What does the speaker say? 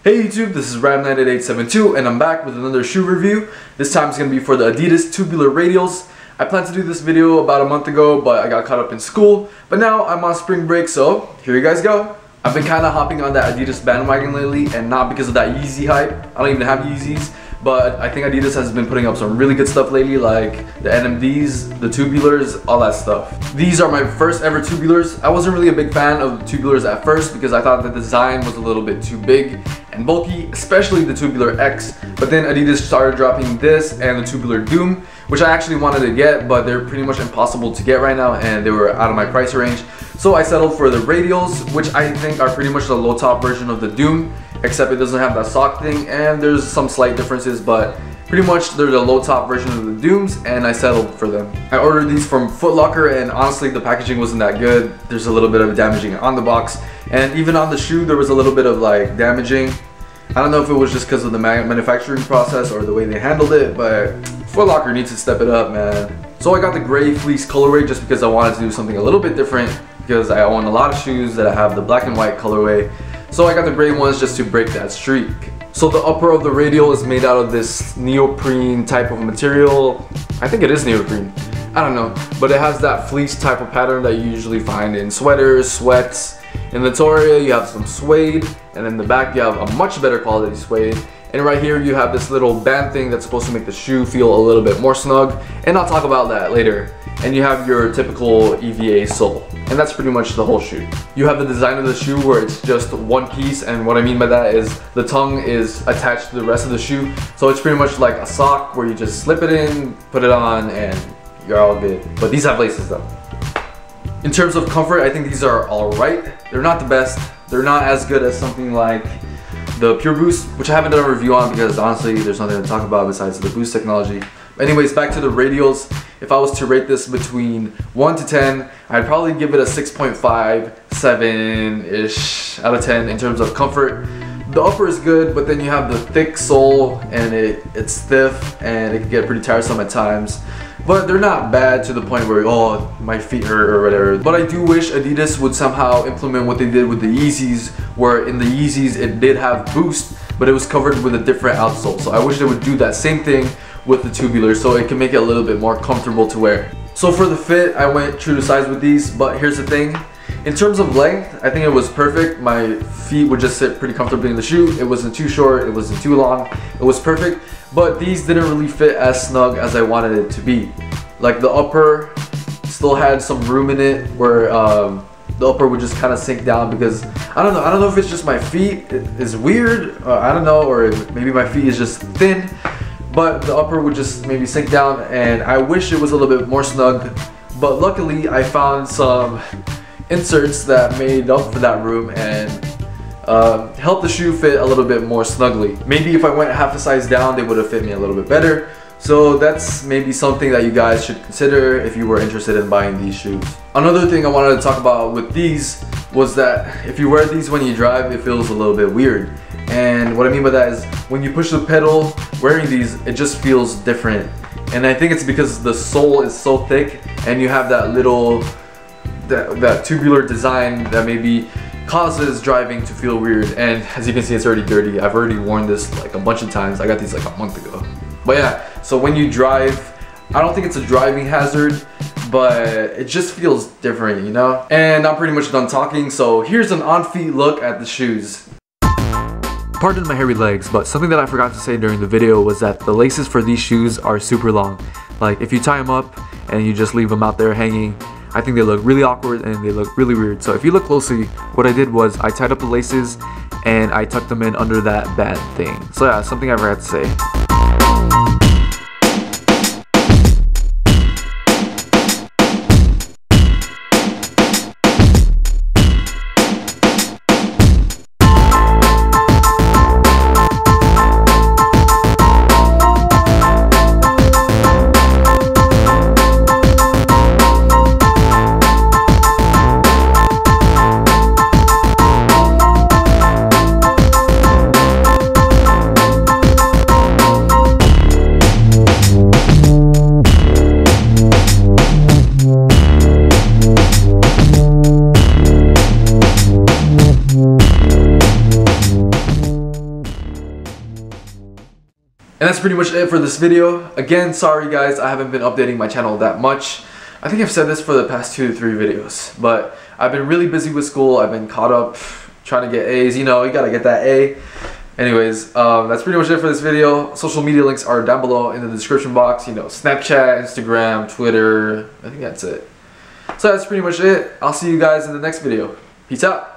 Hey YouTube, this is Ram98872 and I'm back with another shoe review. This time it's going to be for the Adidas Tubular Radials. I planned to do this video about a month ago, but I got caught up in school. But now I'm on spring break, so here you guys go. I've been kind of hopping on that Adidas bandwagon lately, and not because of that Yeezy hype. I don't even have Yeezys, but I think Adidas has been putting up some really good stuff lately, like the NMDs, the Tubulars, all that stuff. These are my first ever Tubulars. I wasn't really a big fan of the Tubulars at first because I thought the design was a little bit too big and bulky, especially the Tubular X. But then Adidas started dropping this and the Tubular Doom, which I actually wanted to get, but they're pretty much impossible to get right now and they were out of my price range. So I settled for the Radials, which I think are pretty much the low top version of the Doom, except it doesn't have that sock thing and there's some slight differences, but pretty much they're the low top version of the Dooms and I settled for them. I ordered these from Foot Locker and honestly the packaging wasn't that good. There's a little bit of damaging on the box and even on the shoe there was a little bit of like damaging. I don't know if it was just because of the manufacturing process or the way they handled it, but Foot Locker needs to step it up, man. So I got the gray fleece colorway just because I wanted to do something a little bit different, because I own a lot of shoes that have the black and white colorway. So I got the gray ones just to break that streak. So the upper of the Radial is made out of this neoprene type of material. I think it is neoprene. I don't know. But it has that fleece type of pattern that you usually find in sweaters, sweats. In the toe area you have some suede, and in the back you have a much better quality suede. And right here you have this little band thing that's supposed to make the shoe feel a little bit more snug, and I'll talk about that later. And you have your typical EVA sole, and that's pretty much the whole shoe. You have the design of the shoe where it's just one piece, and what I mean by that is the tongue is attached to the rest of the shoe, so it's pretty much like a sock where you just slip it in, put it on, and you're all good. But these have laces though. In terms of comfort, I think these are alright. They're not the best. They're not as good as something like the Pure Boost, which I haven't done a review on because honestly there's nothing to talk about besides the Boost technology. But anyways, back to the Radials. If I was to rate this between 1 to 10, I'd probably give it a 6.5, 7-ish out of 10 in terms of comfort. The upper is good, but then you have the thick sole and it's stiff and it can get pretty tiresome at times. But they're not bad to the point where, oh, my feet hurt or whatever. But I do wish Adidas would somehow implement what they did with the Yeezys, where in the Yeezys it did have Boost, but it was covered with a different outsole. So I wish they would do that same thing with the Tubular so it can make it a little bit more comfortable to wear. So for the fit, I went true to size with these, but here's the thing. In terms of length, I think it was perfect. My feet would just sit pretty comfortably in the shoe. It wasn't too short, it wasn't too long. It was perfect, but these didn't really fit as snug as I wanted it to be. Like the upper still had some room in it where the upper would just kind of sink down because I don't know if it's just my feet is weird, I don't know, or maybe my feet is just thin, but the upper would just maybe sink down and I wish it was a little bit more snug. But luckily I found some inserts that made up for that room and helped the shoe fit a little bit more snugly. Maybe if I went half a size down they would have fit me a little bit better. So that's maybe something that you guys should consider if you were interested in buying these shoes. Another thing I wanted to talk about with these was that if you wear these when you drive, it feels a little bit weird. And what I mean by that is when you push the pedal wearing these, it just feels different. And I think it's because the sole is so thick and you have that little that tubular design that maybe causes driving to feel weird. And as you can see, it's already dirty. I've already worn this like a bunch of times. I got these like a month ago. But yeah, so when you drive, I don't think it's a driving hazard, but it just feels different, you know? And I'm pretty much done talking, so here's an on-feet look at the shoes. Pardon my hairy legs, but something that I forgot to say during the video was that the laces for these shoes are super long. Like if you tie them up and you just leave them out there hanging, I think they look really awkward and they look really weird. So if you look closely, what I did was I tied up the laces and I tucked them in under that band thing. So yeah, something I forgot to say. And that's pretty much it for this video. Again, sorry guys, I haven't been updating my channel that much. I think I've said this for the past 2 to 3 videos, but I've been really busy with school. I've been caught up trying to get A's. You know, you gotta get that A. Anyways, that's pretty much it for this video. Social media links are down below in the description box. You know, Snapchat, Instagram, Twitter. I think that's it. So that's pretty much it. I'll see you guys in the next video. Peace out.